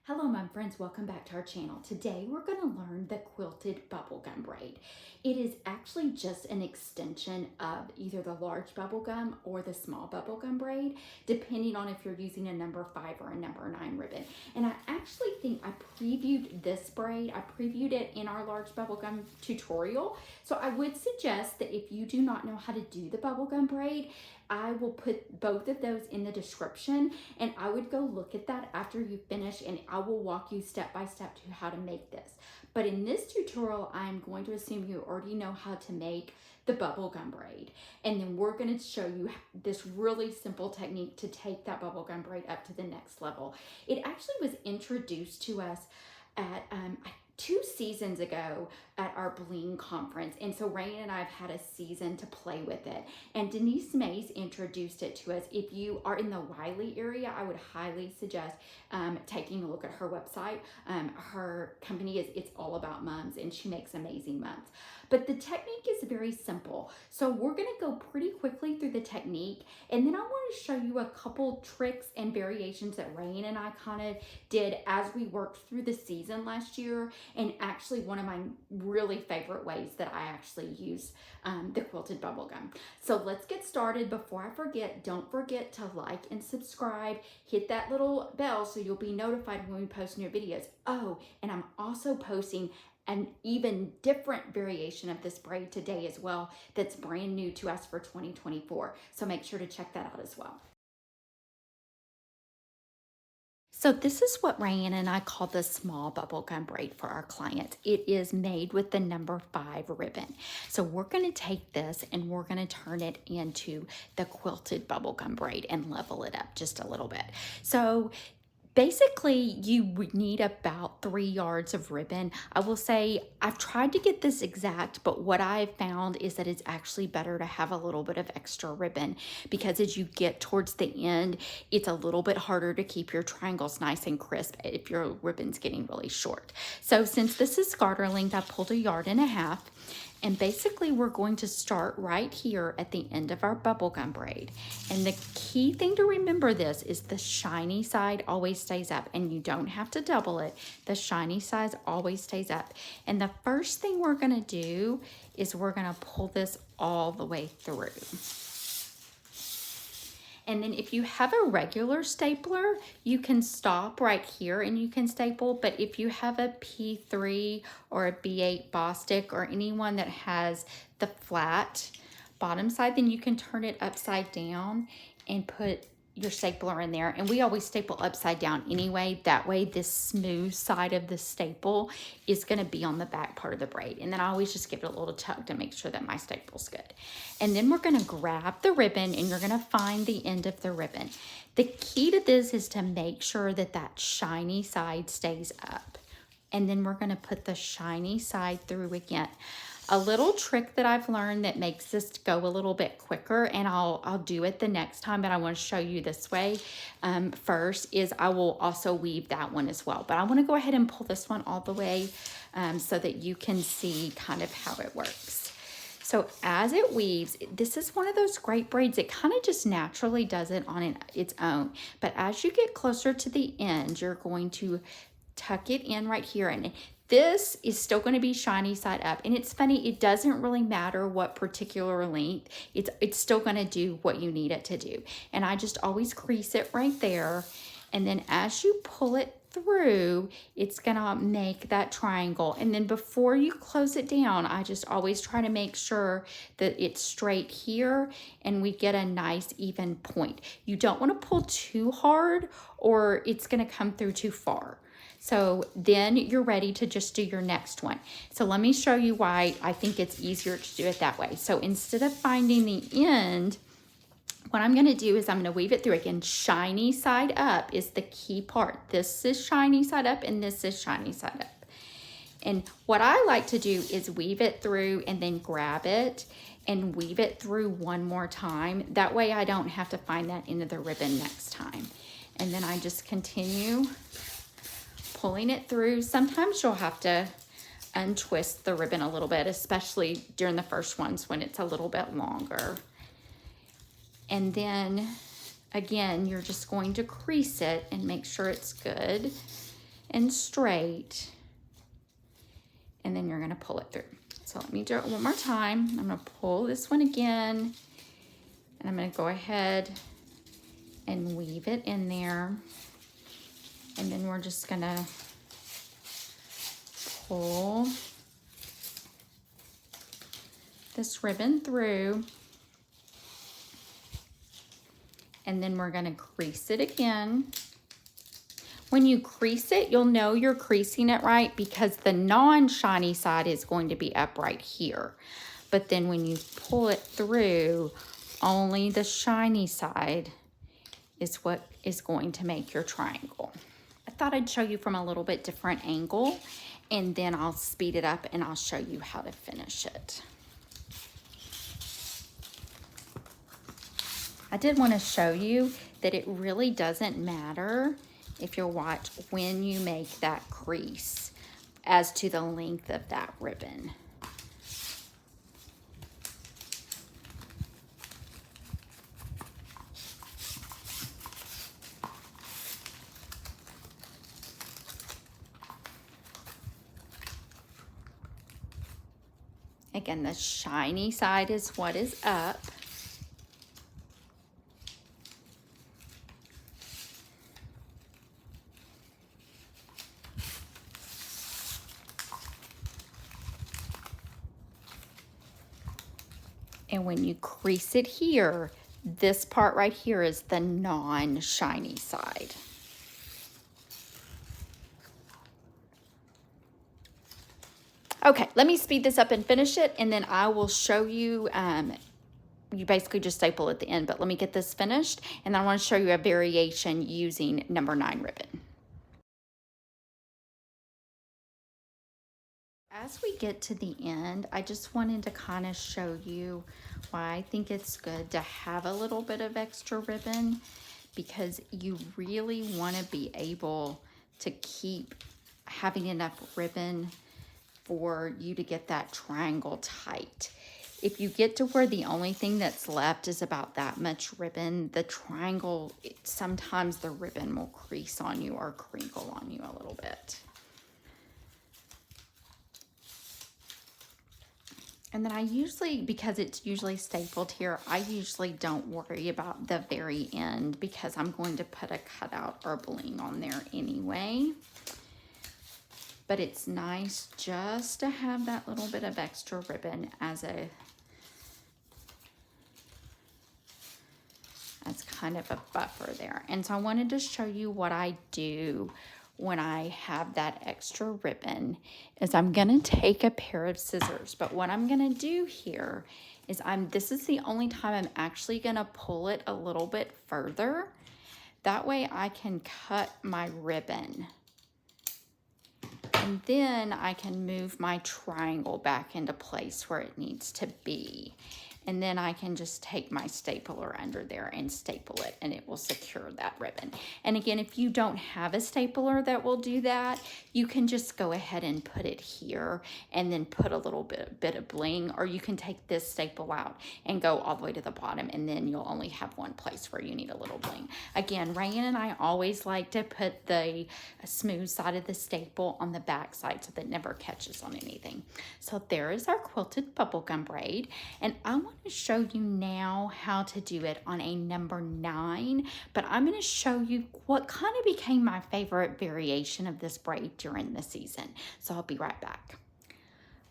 Hello my friends, welcome back to our channel. Today we're going to learn the quilted bubblegum braid. It is actually just an extension of either the large bubblegum or the small bubblegum braid, depending on if you're using a number 5 or a number 9 ribbon. And I actually think I previewed this braid. I previewed it in our large bubblegum tutorial. So I would suggest that if you do not know how to do the bubblegum braid, I will put both of those in the description, and I would go look at that after you finish, and I will walk you step by step to how to make this. But in this tutorial, I'm going to assume you already know how to make the bubblegum braid. And then we're going to show you this really simple technique to take that bubblegum braid up to the next level. It actually was introduced to us at 2 seasons ago at our Bling conference. And so Rain and I have had a season to play with it. And Denise Mays introduced it to us. If you are in the Wiley area, I would highly suggest taking a look at her website. Her company is It's All About Mums, and she makes amazing mums. But the technique is very simple. So we're gonna go pretty quickly through the technique, and then I wanna show you a couple tricks and variations that Rain and I kind of did as we worked through the season last year, and actually one of my really favorite ways that I actually use the quilted bubblegum. So let's get started. Before I forget, don't forget to like and subscribe, hit that little bell so you'll be notified when we post new videos. Oh, and I'm also posting an even different variation of this braid today as well that's brand new to us for 2024. So make sure to check that out as well. So this is what Rayanne and I call the small bubblegum braid for our clients. It is made with the number 5 ribbon. So we're going to take this and we're going to turn it into the quilted bubblegum braid and level it up just a little bit. So basically, you would need about 3 yards of ribbon. I will say I've tried to get this exact, but what I've found is that it's actually better to have a little bit of extra ribbon, because as you get towards the end, it's a little bit harder to keep your triangles nice and crisp if your ribbon's getting really short. So since this is garter length, I pulled 1.5 yards. And basically we're going to start right here at the end of our bubblegum braid. And the key thing to remember this is the shiny side always stays up, and you don't have to double it. The shiny side always stays up. And the first thing we're gonna do is we're gonna pull this all the way through. And then if you have a regular stapler, you can stop right here and you can staple. But if you have a P3 or a B8 Bostik or anyone that has the flat bottom side, then you can turn it upside down and put your stapler in there. And we always staple upside down anyway. That way this smooth side of the staple is going to be on the back part of the braid. And then I always just give it a little tug to make sure that my staple's good. And then we're going to grab the ribbon and you're going to find the end of the ribbon. The key to this is to make sure that that shiny side stays up. And then we're going to put the shiny side through again. A little trick that I've learned that makes this go a little bit quicker, and I'll do it the next time, but I want to show you this way first, is I will also weave that one as well. But I want to go ahead and pull this one all the way so that you can see kind of how it works. So as it weaves, this is one of those great braids. It kind of just naturally does it on its own. But as you get closer to the end, you're going to tuck it in right here, and this is still going to be shiny side up. And it's funny, it doesn't really matter what particular length, it's still going to do what you need it to do. And I just always crease it right there, and then as you pull it through, it's gonna make that triangle. And then before you close it down, I just always try to make sure that it's straight here and we get a nice even point. You don't want to pull too hard or it's gonna come through too far. So then you're ready to just do your next one. So let me show you why I think it's easier to do it that way. So instead of finding the end, what I'm going to do is I'm going to weave it through again. Shiny side up is the key part. This is shiny side up and this is shiny side up. And what I like to do is weave it through and then grab it and weave it through one more time. That way I don't have to find that end of the ribbon next time. And then I just continue pulling it through. Sometimes you'll have to untwist the ribbon a little bit, especially during the first ones when it's a little bit longer. And then again, you're just going to crease it and make sure it's good. and straight, and then you're gonna pull it through. So let me do it one more time. I'm gonna pull this one again, and I'm gonna go ahead and weave it in there. And then we're just gonna pull this ribbon through, and then we're gonna crease it again. When you crease it, you'll know you're creasing it right because the non-shiny side is going to be up right here. But then when you pull it through, only the shiny side is what is going to make your triangle. I thought I'd show you from a little bit different angle, and then I'll speed it up and I'll show you how to finish it. I did want to show you that it really doesn't matter, if you'll watch, when you make that crease as to the length of that ribbon. Again, the shiny side is what is up. And when you crease it here, this part right here is the non-shiny side. Okay, let me speed this up and finish it, and then I will show you, you basically just staple at the end, but let me get this finished, and then I want to show you a variation using number 9 ribbon. As we get to the end, I just wanted to kind of show you why I think it's good to have a little bit of extra ribbon, because you really want to be able to keep having enough ribbon for you to get that triangle tight. If you get to where the only thing that's left is about that much ribbon, the triangle, sometimes the ribbon will crease on you or crinkle on you a little bit. And then I usually, because it's usually stapled here, I usually don't worry about the very end because I'm going to put a cutout or bling on there anyway. But it's nice just to have that little bit of extra ribbon as kind of a buffer there. And so I wanted to show you what I do when I have that extra ribbon is I'm gonna take a pair of scissors, but what I'm gonna do here is this is the only time I'm actually gonna pull it a little bit further. That way I can cut my ribbon. And then I can move my triangle back into place where it needs to be. And then I can just take my stapler under there and staple it, and it will secure that ribbon. And again, if you don't have a stapler that will do that, you can just go ahead and put it here and then put a little bit of bling, or you can take this staple out and go all the way to the bottom, and then you'll only have one place where you need a little bling. Again, Rayan and I always like to put the smooth side of the staple on the back side so that it never catches on anything. So there is our quilted bubblegum braid, and I want to show you now how to do it on a number 9, but I'm going to show you what kind of became my favorite variation of this braid during the season. So I'll be right back.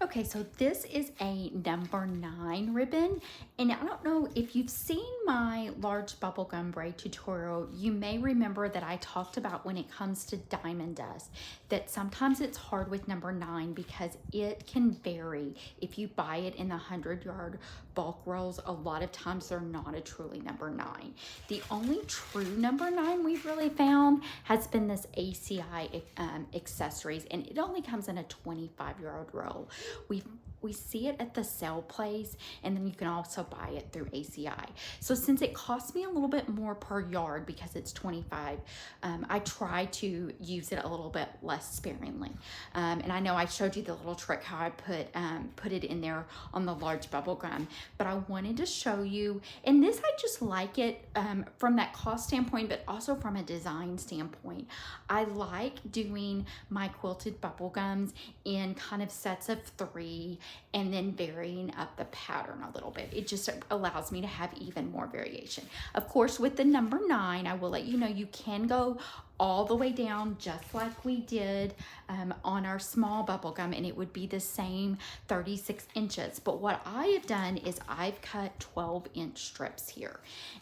Okay, so this is a number 9 ribbon, and I don't know if you've seen my large bubblegum braid tutorial, you may remember that I talked about when it comes to diamond dust, that sometimes it's hard with number 9 because it can vary. If you buy it in the 100-yard bulk rolls, a lot of times they're not a truly number 9. The only true number 9 we've really found has been this ACI accessories, and it only comes in a 25-yard roll. We've we see it at the sale place, and then you can also buy it through ACI. So since it costs me a little bit more per yard because it's 25, I try to use it a little bit less sparingly. And I know I showed you the little trick how I put it in there on the large bubble gum, but I wanted to show you, and this I just like it from that cost standpoint, but also from a design standpoint. I like doing my quilted bubble gums in kind of sets of 3 and then varying up the pattern a little bit. It just allows me to have even more variation. Of course, with the number 9, I will let you know you can go all the way down just like we did on our small bubble gum, and it would be the same 36 inches. But what I have done is I've cut 12-inch strips here.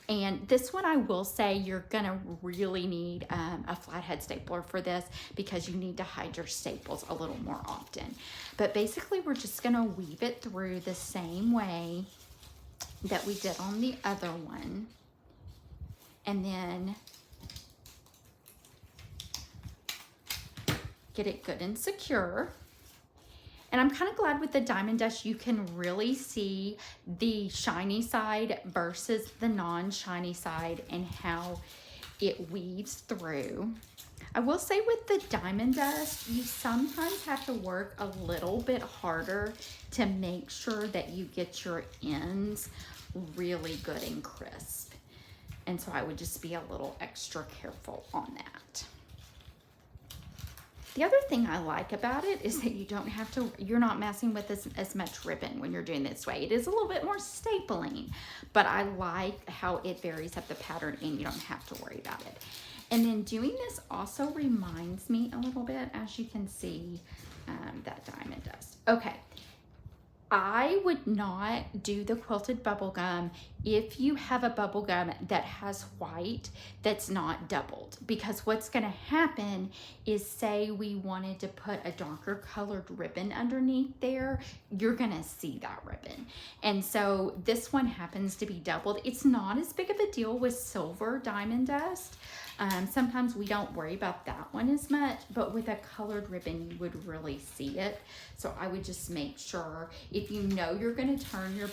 And this one, I will say, you're gonna really need a flathead stapler for this because you need to hide your staples a little more often. But basically, we're just gonna weave it through the same way that we did on the other one. And then get it good and secure. And I'm kind of glad with the Diamond Dust, you can really see the shiny side versus the non-shiny side and how it weaves through. I will say with the Diamond Dust, you sometimes have to work a little bit harder to make sure that you get your ends really good and crisp. And so I would just be a little extra careful on that. The other thing I like about it is that you don't have to, you're not messing with as much ribbon when you're doing this way. It is a little bit more stapling, but I like how it varies up the pattern and you don't have to worry about it. And then doing this also reminds me a little bit, as you can see, that Diamond Dust. Okay. I would not do the quilted bubblegum if you have a bubblegum that has white that's not doubled, because what's going to happen is, say we wanted to put a darker colored ribbon underneath there, you're going to see that ribbon. And so this one happens to be doubled. It's not as big of a deal with silver Diamond Dust. Sometimes we don't worry about that one as much, but with a colored ribbon, you would really see it. So I would just make sure, if you know you're going to turn your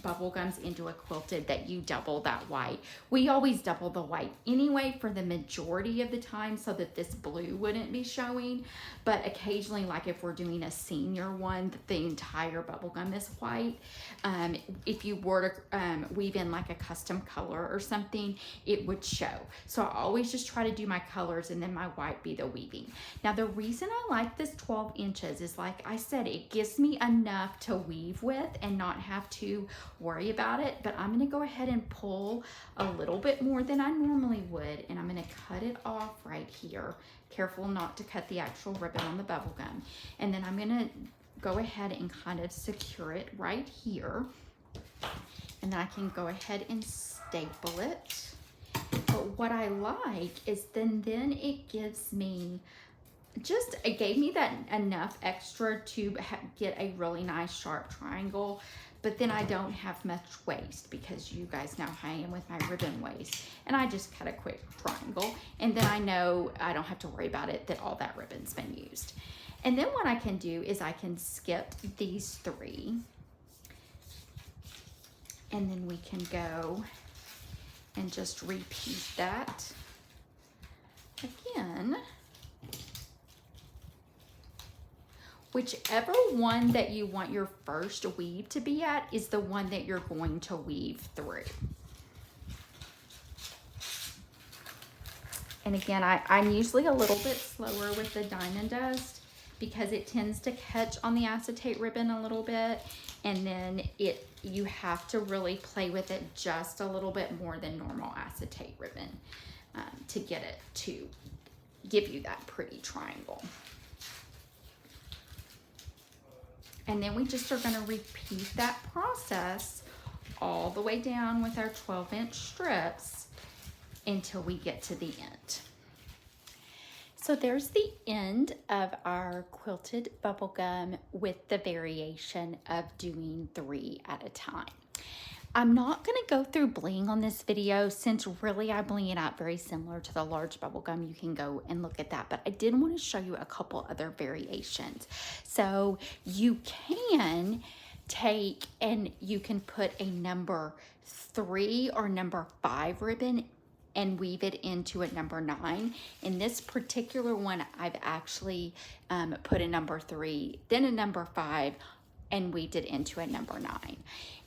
bubble gums into a quilted, that you double that white. We always double the white anyway for the majority of the time so that this blue wouldn't be showing. But occasionally, like if we're doing a senior one, the entire bubble gum is white. If you were to weave in like a custom color or something, it would show. So I always just try to do my colors and then my white be the weaving. Now the reason I like this 12 inches is, like I said, it gives me enough to weave with and not have to worry about it. But I'm going to go ahead and pull a little bit more than I normally would, and I'm going to cut it off right here. Careful not to cut the actual ribbon on the bubble gum. And then I'm going to go ahead and kind of secure it right here. And then I can go ahead and staple it. But what I like is then it gives me it gave me that enough extra to get a really nice sharp triangle, but then I don't have much waste because you guys know how I am with my ribbon waste, and I just cut a quick triangle, and then I know I don't have to worry about it, that all that ribbon's been used. And then what I can do is I can skip these 3, and then we can go and just repeat that again. Whichever one that you want your first weave to be at is the one that you're going to weave through. And again, I'm usually a little bit slower with the Diamond Dust because it tends to catch on the acetate ribbon a little bit, and then you have to really play with it just a little bit more than normal acetate ribbon to get it to give you that pretty triangle. And then we just are going to repeat that process all the way down with our 12-inch strips until we get to the end. So there's the end of our quilted bubblegum with the variation of doing 3 at a time. I'm not going to go through bling on this video since really I bling it out very similar to the large bubble gum. You can go and look at that, but I did want to show you a couple other variations. So you can take and you can put a number 3 or number 5 ribbon and weave it into a number 9. In this particular one, I've actually put a number 3, then a number 5, and weaved it into a number 9.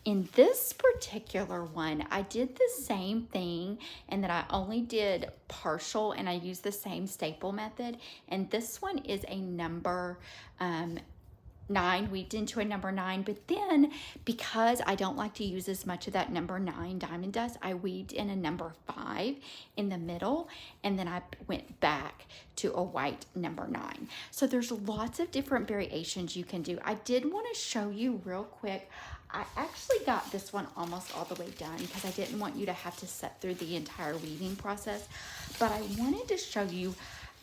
In this particular one, I did the same thing, and that I only did partial, and I used the same staple method. And this one is a number 9, weaved into a number 9, but then because I don't like to use as much of that number 9 diamond dust, I weaved in a number 5 in the middle, and then I went back to a white number 9. So there's lots of different variations you can do. I did want to show you real quick. I actually got this one almost all the way done because I didn't want you to have to sit through the entire weaving process, but I wanted to show you.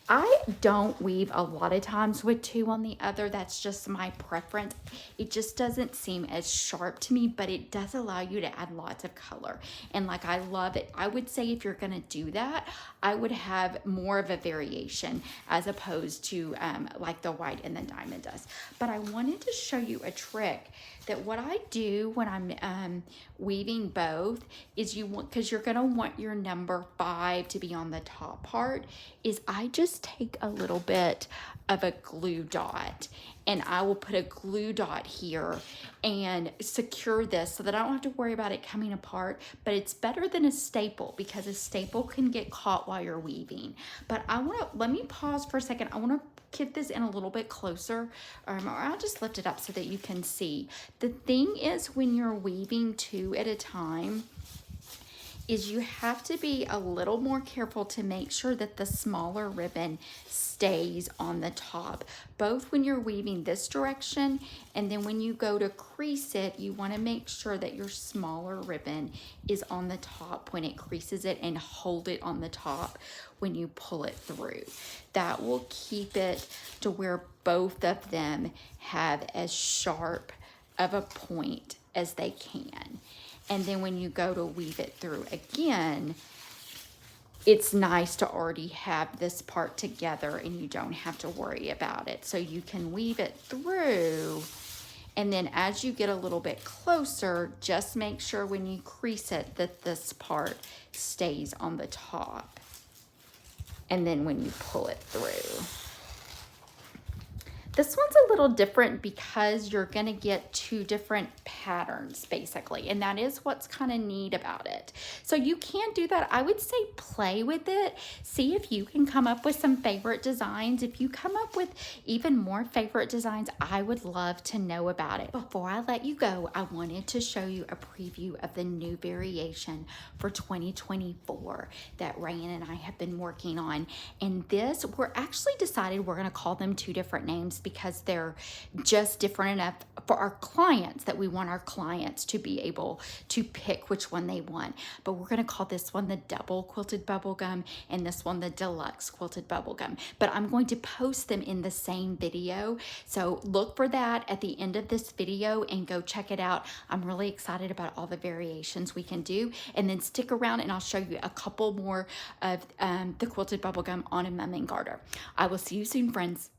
I don't weave a lot of times with 2 on the other. That's just my preference. It just doesn't seem as sharp to me, but it does allow you to add lots of color. And like, I love it. I would say if you're gonna do that, I would have more of a variation as opposed to like the white and the diamond dust. But I wanted to show you a trick that what I do when I'm weaving both is because you're gonna want your number 5 to be on the top part, is I just take a little bit of a glue dot and I will put a glue dot here and secure this so that I don't have to worry about it coming apart. But it's better than a staple because a staple can get caught while you're weaving. But let me pause for a second. I want to get this in a little bit closer, or I'll just lift it up so that you can see. The thing is, when you're weaving 2 at a time, is you have to be a little more careful to make sure that the smaller ribbon stays on the top, both when you're weaving this direction and then when you go to crease it, you want to make sure that your smaller ribbon is on the top when it creases it, and hold it on the top when you pull it through. That will keep it to where both of them have as sharp of a point as they can. And then when you go to weave it through again, it's nice to already have this part together and you don't have to worry about it. So you can weave it through, and then as you get a little bit closer, just make sure when you crease it that this part stays on the top. And then when you pull it through. This one's a little different because you're gonna get 2 different patterns basically, and that is what's kind of neat about it. So you can do that. I would say play with it. See if you can come up with some favorite designs. If you come up with even more favorite designs, I would love to know about it. Before I let you go, I wanted to show you a preview of the new variation for 2024 that Rayan and I have been working on. And this, we're actually decided we're gonna call them 2 different names because they're just different enough for our clients that we want our clients to be able to pick which one they want. But we're gonna call this one the double quilted bubblegum and this one the deluxe quilted bubblegum. But I'm going to post them in the same video. So look for that at the end of this video and go check it out. I'm really excited about all the variations we can do. And then stick around and I'll show you a couple more of the quilted bubblegum on a mumming garter. I will see you soon, friends.